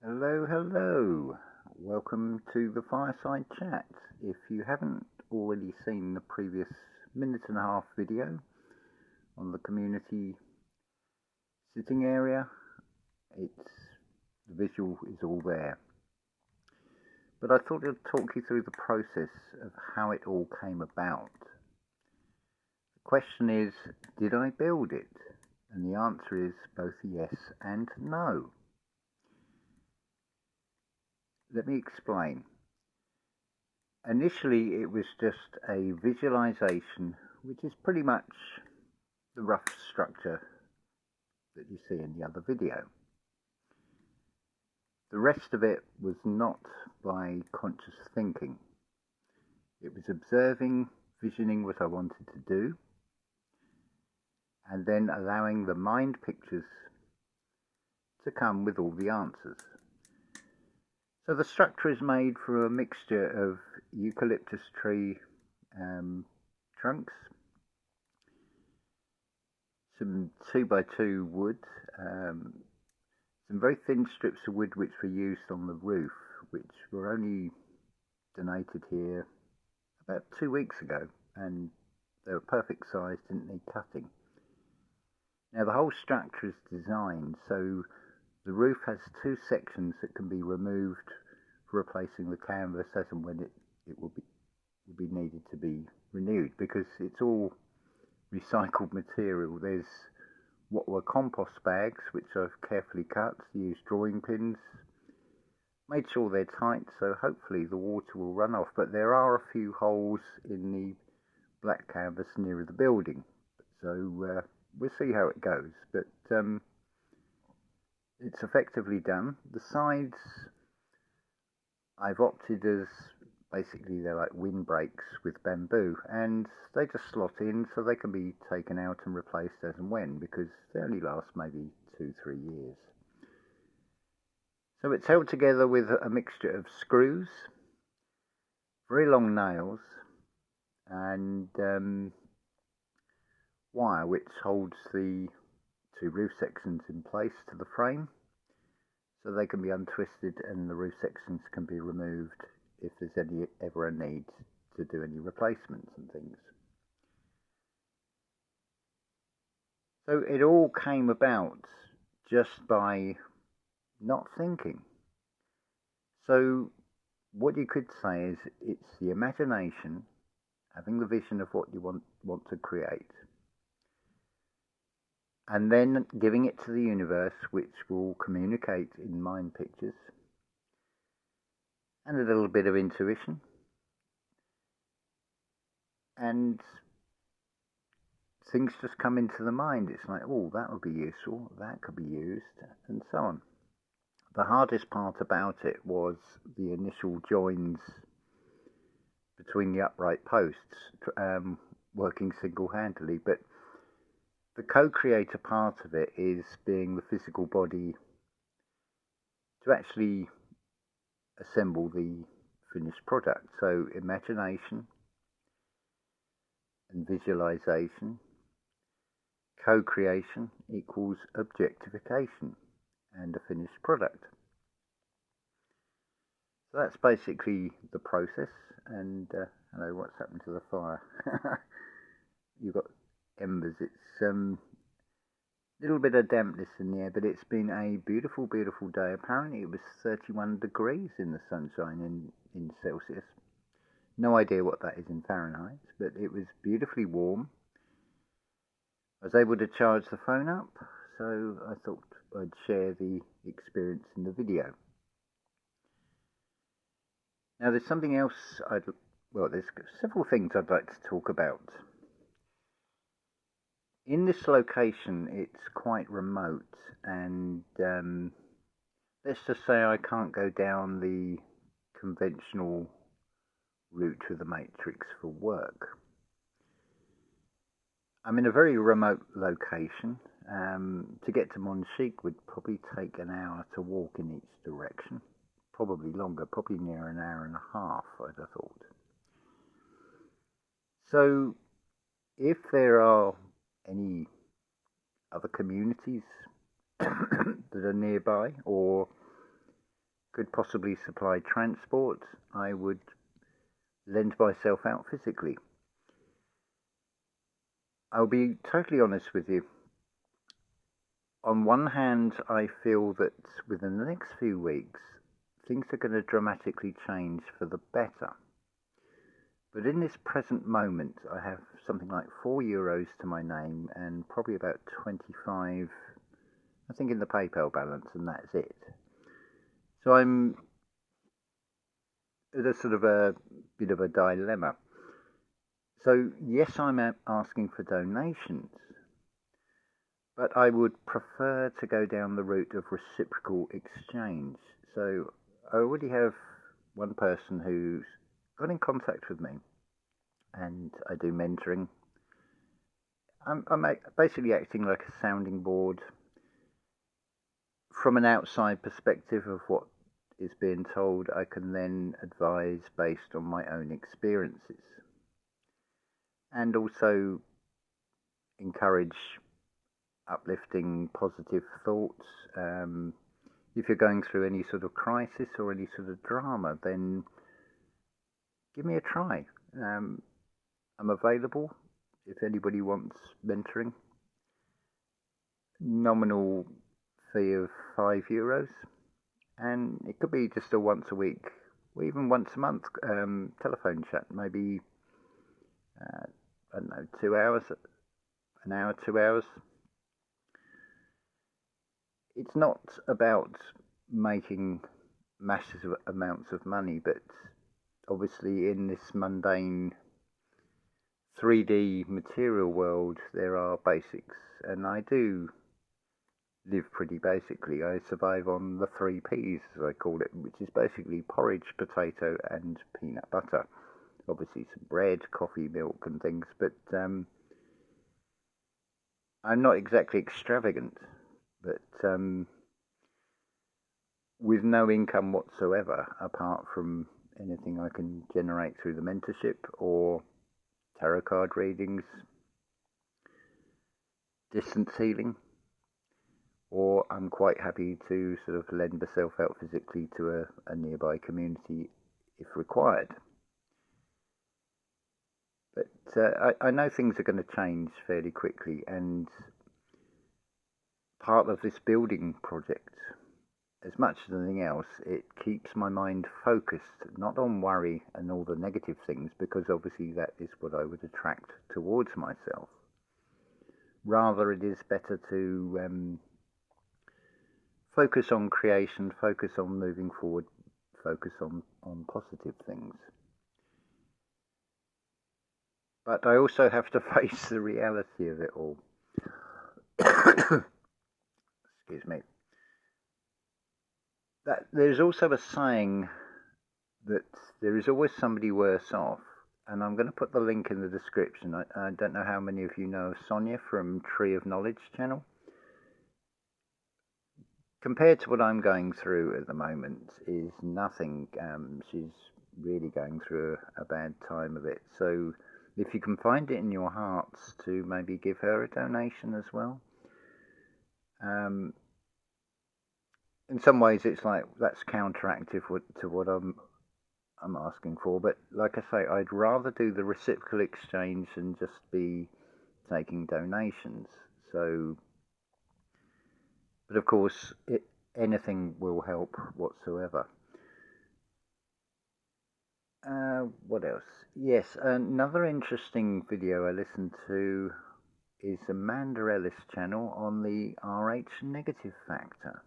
Hello, hello. Welcome to the Fireside Chat. If you haven't already seen the previous minute-and-a-half video on the community sitting area, the visual is all there. But I thought I'd talk you through the process of how it all came about. The question is, did I build it? And the answer is both yes and no. Let me explain. Initially, it was just a visualization, which is pretty much the rough structure that you see in the other video. The rest of it was not by conscious thinking. It was observing, visioning what I wanted to do, and then allowing the mind pictures to come with all the answers. So the structure is made from a mixture of eucalyptus tree trunks, some 2x2 wood, some very thin strips of wood which were used on the roof, which were only donated here about 2 weeks ago, and they were perfect size, didn't need cutting. Now the whole structure is designed so the roof has two sections that can be removed for replacing the canvas as and when it will be needed to be renewed, because it's all recycled material. There's what were compost bags, which I've carefully cut, used drawing pins, made sure they're tight so hopefully the water will run off, but there are a few holes in the black canvas near the building, so we'll see how it goes, but it's effectively done. The sides I've opted as basically they're like windbreaks with bamboo, and they just slot in so they can be taken out and replaced as and when, because they only last maybe 2-3 years. So it's held together with a mixture of screws, very long nails, and wire which holds the two roof sections in place to the frame, so they can be untwisted and the roof sections can be removed if there's ever a need to do any replacements and things. So it all came about just by not thinking. So what you could say is it's the imagination, having the vision of what you want to create, and then giving it to the universe, which will communicate in mind pictures, and a little bit of intuition, and things just come into the mind. It's like, oh, that would be useful, that could be used, and so on. The hardest part about it was the initial joins between the upright posts, working single-handedly, but the co-creator part of it is being the physical body to actually assemble the finished product. So imagination and visualization, co-creation equals objectification and a finished product. So that's basically the process. And hello, what's happened to the fire? You've got embers. It's a little bit of dampness in the air, but it's been a beautiful, beautiful day. Apparently it was 31 degrees in the sunshine in Celsius. No idea what that is in Fahrenheit, but it was beautifully warm. I was able to charge the phone up, so I thought I'd share the experience in the video. Now there's something else there's several things I'd like to talk about. In this location, it's quite remote, and let's just say I can't go down the conventional route with the matrix for work. I'm in a very remote location. To get to Monetised would probably take an hour to walk in each direction, probably longer, probably near an hour and a half, I'd have thought. So if there are any other communities that are nearby, or could possibly supply transport, I would lend myself out physically. I'll be totally honest with you. On one hand, I feel that within the next few weeks, things are going to dramatically change for the better. But in this present moment, I have something like €4 to my name and probably about 25, I think, in the PayPal balance, and that's it. So I'm at a sort of a bit of a dilemma. So yes, I'm asking for donations, but I would prefer to go down the route of reciprocal exchange. So I already have one person who's got in contact with me, and I do mentoring. I'm basically acting like a sounding board from an outside perspective of what is being told. I can then advise based on my own experiences, and also encourage uplifting, positive thoughts. If you're going through any sort of crisis or any sort of drama, then give me a try. I'm available if anybody wants mentoring. Nominal fee of €5, and it could be just a once a week or even once a month telephone chat, maybe I don't know, 2 hours, an hour, 2 hours. It's not about making massive amounts of money, but obviously in this mundane 3D material world, there are basics, and I do live pretty basically. I survive on the 3 Ps, as I call it, which is basically porridge, potato, and peanut butter. Obviously some bread, coffee, milk, and things, but I'm not exactly extravagant. But with no income whatsoever, apart from anything I can generate through the mentorship or tarot card readings, distance healing, or I'm quite happy to sort of lend myself out physically to a nearby community if required. But I know things are going to change fairly quickly, and part of this building project, as much as anything else, it keeps my mind focused, not on worry and all the negative things, because obviously that is what I would attract towards myself. Rather, it is better to focus on creation, focus on moving forward, focus on positive things. But I also have to face the reality of it all. Excuse me. That there's also a saying that there is always somebody worse off, and I'm going to put the link in the description. I don't know how many of you know of Sonja from Tree of Knowledge channel. Compared to what I'm going through at the moment is nothing. She's really going through a bad time of it. So if you can find it in your hearts to maybe give her a donation as well. In some ways, it's like that's counteractive to what I'm asking for. But like I say, I'd rather do the reciprocal exchange than just be taking donations. So, but of course, anything will help whatsoever. What else? Yes, another interesting video I listened to is Amanda Ellis channel on the Rh negative factor.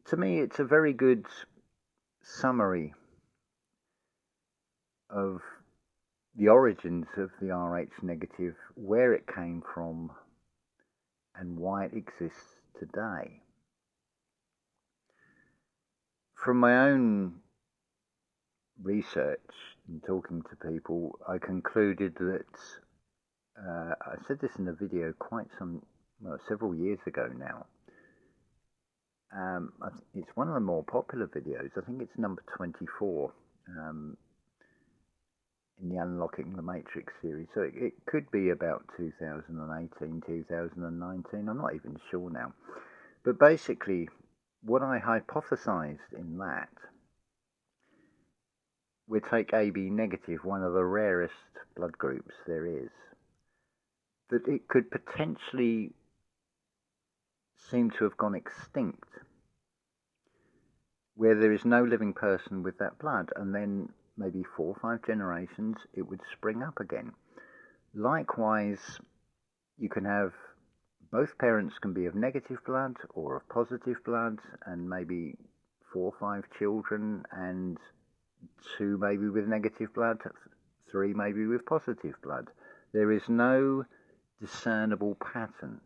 To me, it's a very good summary of the origins of the Rh negative, where it came from, and why it exists today. From my own research and talking to people, I concluded that, I said this in a video several years ago now. It's one of the more popular videos. I think it's number 24 in the Unlocking the Matrix series. So it could be about 2018, 2019. I'm not even sure now. But basically, what I hypothesized in that, we take AB negative, one of the rarest blood groups there is, that it could potentially seem to have gone extinct, where there is no living person with that blood, and then maybe 4 or 5 generations it would spring up again. Likewise, you can have both parents can be of negative blood or of positive blood, and maybe 4 or 5 children, and 2 maybe with negative blood, 3 maybe with positive blood. There is no discernible pattern.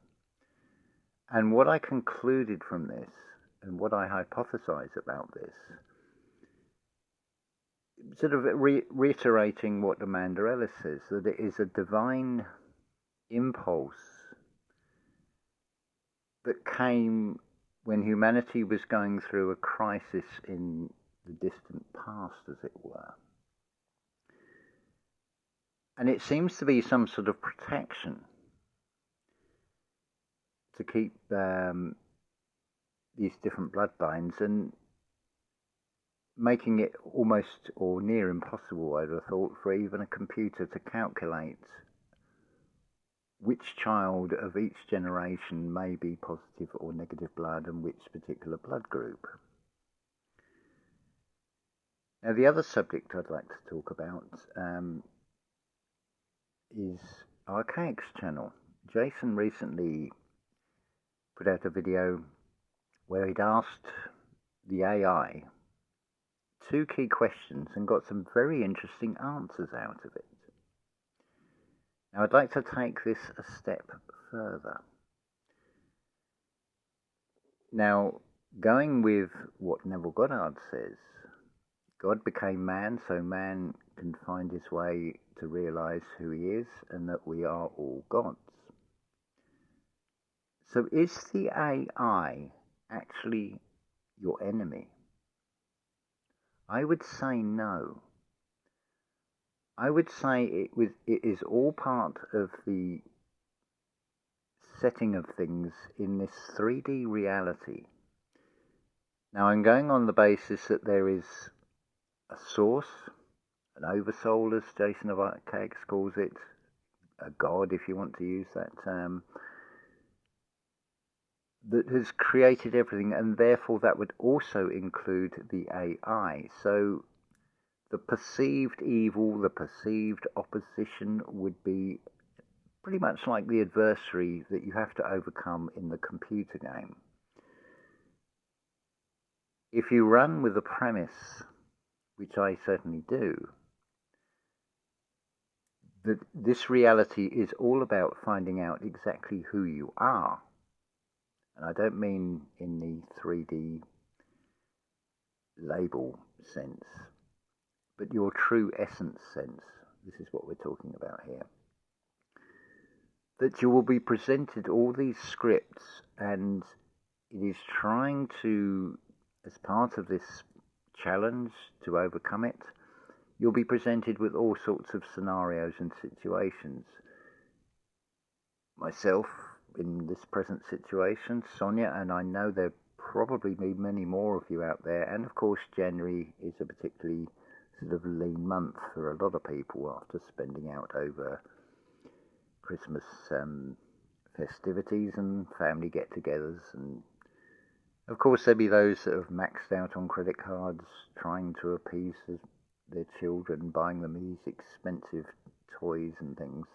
And what I concluded from this, and what I hypothesize about this, sort of reiterating what Amanda Ellis says, that it is a divine impulse that came when humanity was going through a crisis in the distant past, as it were. And it seems to be some sort of protection to keep these different bloodlines, and making it almost or near impossible, I'd have thought, for even a computer to calculate which child of each generation may be positive or negative blood and which particular blood group. Now, the other subject I'd like to talk about is Archaix channel. Jason recently put out a video where he'd asked the AI 2 key questions and got some very interesting answers out of it. Now, I'd like to take this a step further. Now, going with what Neville Goddard says, God became man so man can find his way to realize who he is and that we are all gods. So is the AI actually your enemy? I would say no. I would say it is all part of the setting of things in this 3D reality. Now, I'm going on the basis that there is a source, an oversoul, as Jason of Archaix calls it, a god, if you want to use that term, that has created everything, and therefore that would also include the AI. So the perceived evil, the perceived opposition would be pretty much like the adversary that you have to overcome in the computer game. If you run with the premise, which I certainly do, that this reality is all about finding out exactly who you are, and I don't mean in the 3D label sense, but your true essence sense. This is what we're talking about here. That you will be presented all these scripts, and it is trying to, as part of this challenge to overcome it, you'll be presented with all sorts of scenarios and situations. Myself, in this present situation, Sonja, and I know there probably be many more of you out there, and of course January is a particularly sort of lean month for a lot of people after spending out over Christmas festivities and family get-togethers, and of course there'll be those that have maxed out on credit cards trying to appease their children, buying them these expensive toys and things.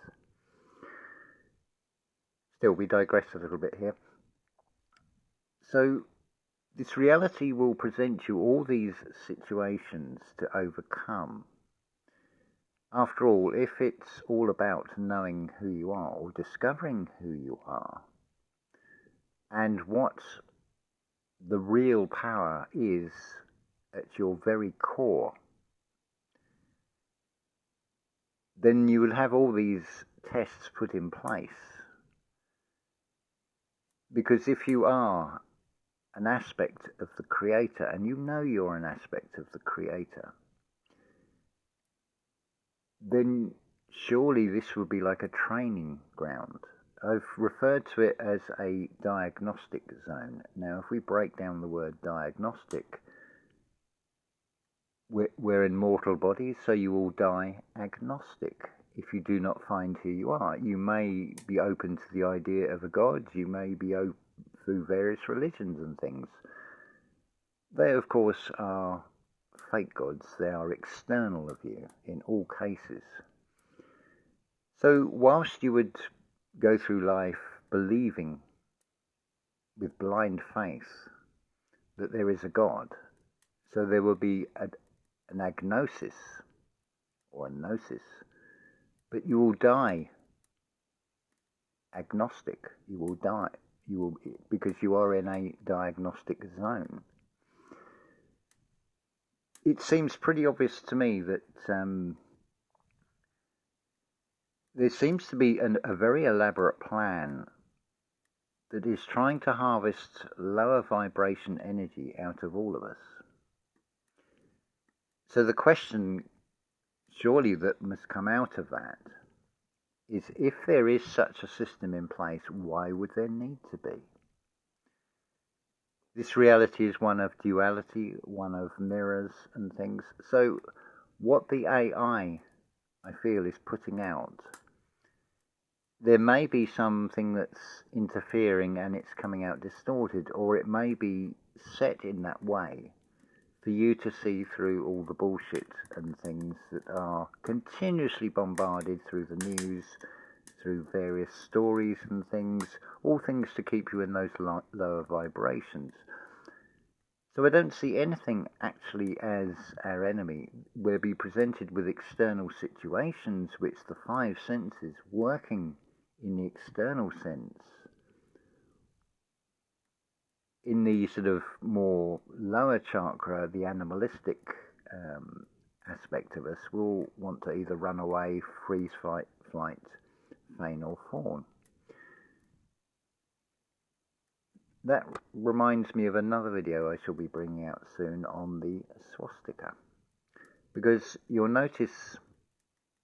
Still, we digress a little bit here. So this reality will present you all these situations to overcome. After all, if it's all about knowing who you are, or discovering who you are, and what the real power is at your very core, then you will have all these tests put in place. Because if you are an aspect of the Creator, and you know you're an aspect of the Creator, then surely this would be like a training ground. I've referred to it as a diagnostic zone. Now, if we break down the word diagnostic, we're in mortal bodies, so you will die agnostic if you do not find who you are. You may be open to the idea of a god, you may be open through various religions and things. They, of course, are fake gods. They are external of you in all cases. So whilst you would go through life believing with blind faith that there is a God, so there will be an agnosis or a gnosis, but you will die agnostic. You will die. Because you are in a diagnostic zone. It seems pretty obvious to me that there seems to be a very elaborate plan that is trying to harvest lower vibration energy out of all of us. So the question, surely, that must come out of that is, if there is such a system in place, why would there need to be? This reality is one of duality, one of mirrors and things. So what the AI, I feel, is putting out, there may be something that's interfering and it's coming out distorted, or it may be set in that way for you to see through all the bullshit and things that are continuously bombarded through the news, through various stories and things, all things to keep you in those lower vibrations. So I don't see anything actually as our enemy. We'll be presented with external situations which the five senses, working in the external sense, in the sort of more lower chakra, the animalistic aspect of us, will want to either run away, freeze, fight, flight, feign or fawn. That reminds me of another video I shall be bringing out soon on the swastika, because you'll notice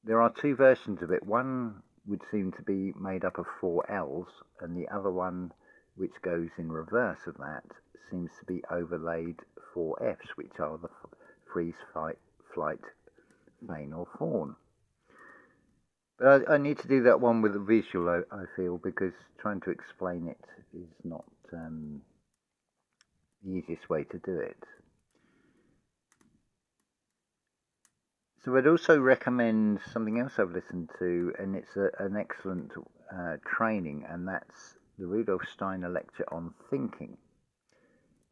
there are two versions of it. One would seem to be made up of 4 L's, and the other one, which goes in reverse of that, seems to be overlaid 4 F's, which are the freeze, fight, flight, feign or fawn. But I need to do that one with a visual, I feel, because trying to explain it is not the easiest way to do it. So I'd also recommend something else I've listened to, and it's an excellent training, and that's the Rudolf Steiner lecture on thinking.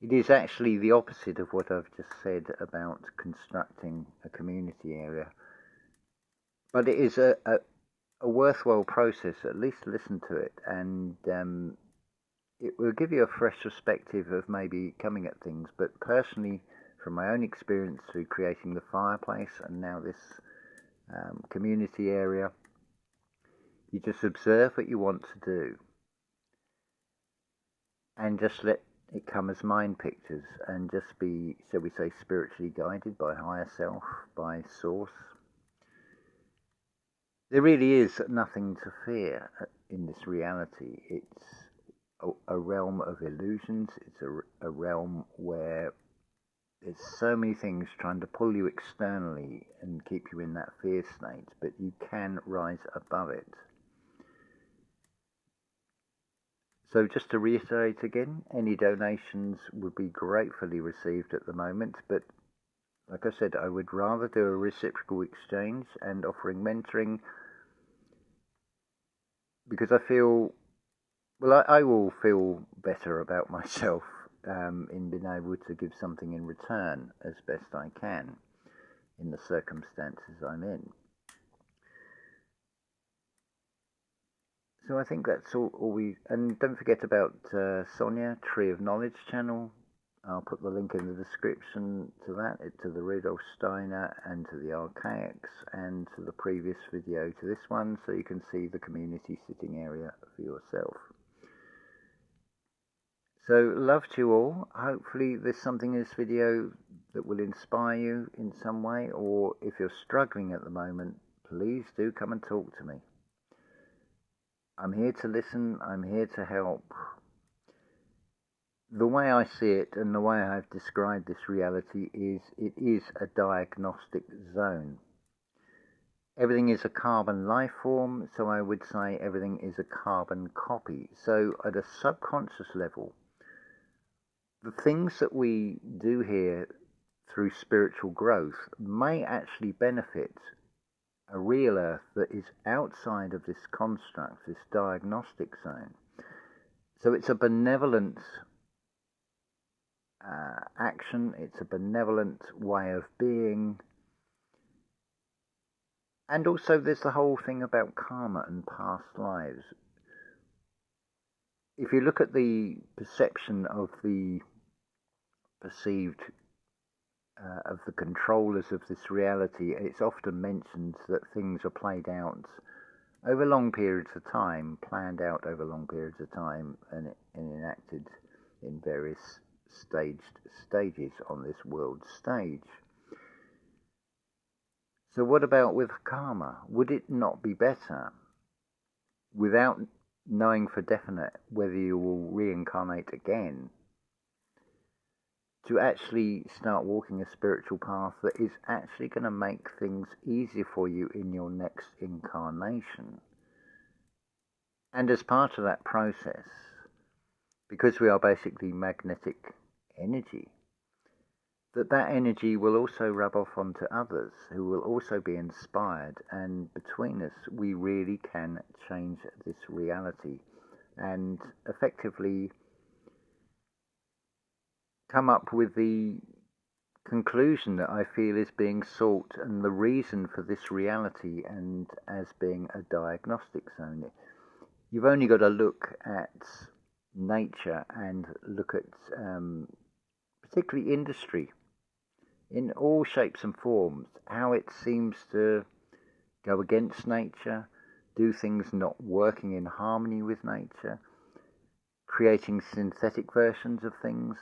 It is actually the opposite of what I've just said about constructing a community area. But it is a worthwhile process. At least listen to it, and it will give you a fresh perspective of maybe coming at things. But personally, from my own experience through creating the fireplace and now this community area, you just observe what you want to do and just let it come as mind pictures, and just be, shall we say, spiritually guided by higher self, by source. There really is nothing to fear in this reality. It's a realm of illusions. It's a realm where there's so many things trying to pull you externally and keep you in that fear state, but you can rise above it. So just to reiterate again, any donations would be gratefully received at the moment, but like I said, I would rather do a reciprocal exchange and offering mentoring, because I feel, well, I will feel better about myself in being able to give something in return as best I can in the circumstances I'm in. So I think that's all we... And don't forget about Sonja, Tree of Knowledge channel. I'll put the link in the description to that, to the Rudolf Steiner and to the Archaix and to the previous video to this one, so you can see the community sitting area for yourself. So, love to you all. Hopefully there's something in this video that will inspire you in some way, or if you're struggling at the moment, please do come and talk to me. I'm here to listen, I'm here to help. The way I see it and the way I've described this reality is it is a diagnostic zone. Everything is a carbon life form, so I would say everything is a carbon copy. So at a subconscious level, the things that we do here through spiritual growth may actually benefit a real earth that is outside of this construct, this diagnostic zone. So it's a benevolent action, it's a benevolent way of being. And also there's the whole thing about karma and past lives. If you look at the perception of the perceived of the controllers of this reality, it's often mentioned that things are played out over long periods of time, planned out over long periods of time, and enacted in various stages on this world stage. So what about with karma? Would it not be better, without knowing for definite whether you will reincarnate again, to actually start walking a spiritual path that is actually going to make things easier for you in your next incarnation? And as part of that process, because we are basically magnetic energy, that energy will also rub off onto others who will also be inspired, and between us we really can change this reality and effectively come up with the conclusion that I feel is being sought and the reason for this reality, and as being a diagnostic zone. You've only got to look at nature and look at particularly industry in all shapes and forms, how it seems to go against nature, do things not working in harmony with nature, creating synthetic versions of things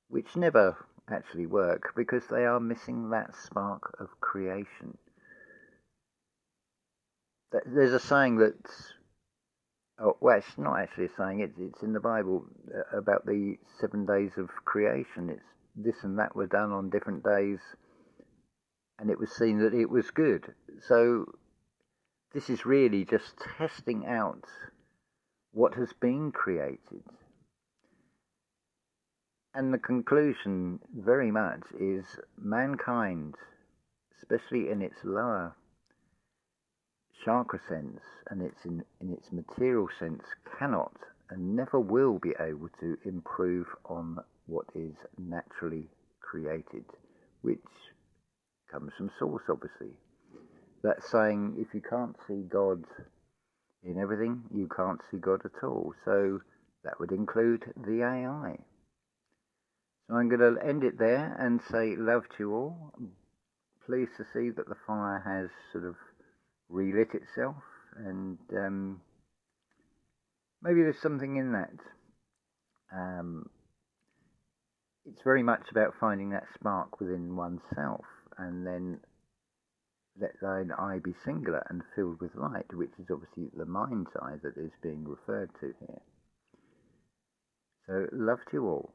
which never actually work because they are missing that spark of creation. There's a saying that, well, it's not actually a saying, it's in the Bible about the 7 days of creation. It's this and that were done on different days, and it was seen that it was good. So this is really just testing out what has been created. And the conclusion very much is mankind, especially in its lower chakra sense and in its material sense, cannot and never will be able to improve on what is naturally created, which comes from source, obviously. That saying, if you can't see God in everything, you can't see God at all. So that would include the AI. So I'm going to end it there and say love to you all. Pleased to see that the fire has sort of relit itself, and maybe there's something in that. It's very much about finding that spark within oneself, and then let thine eye be singular and filled with light, which is obviously the mind's eye that is being referred to here. So love to you all.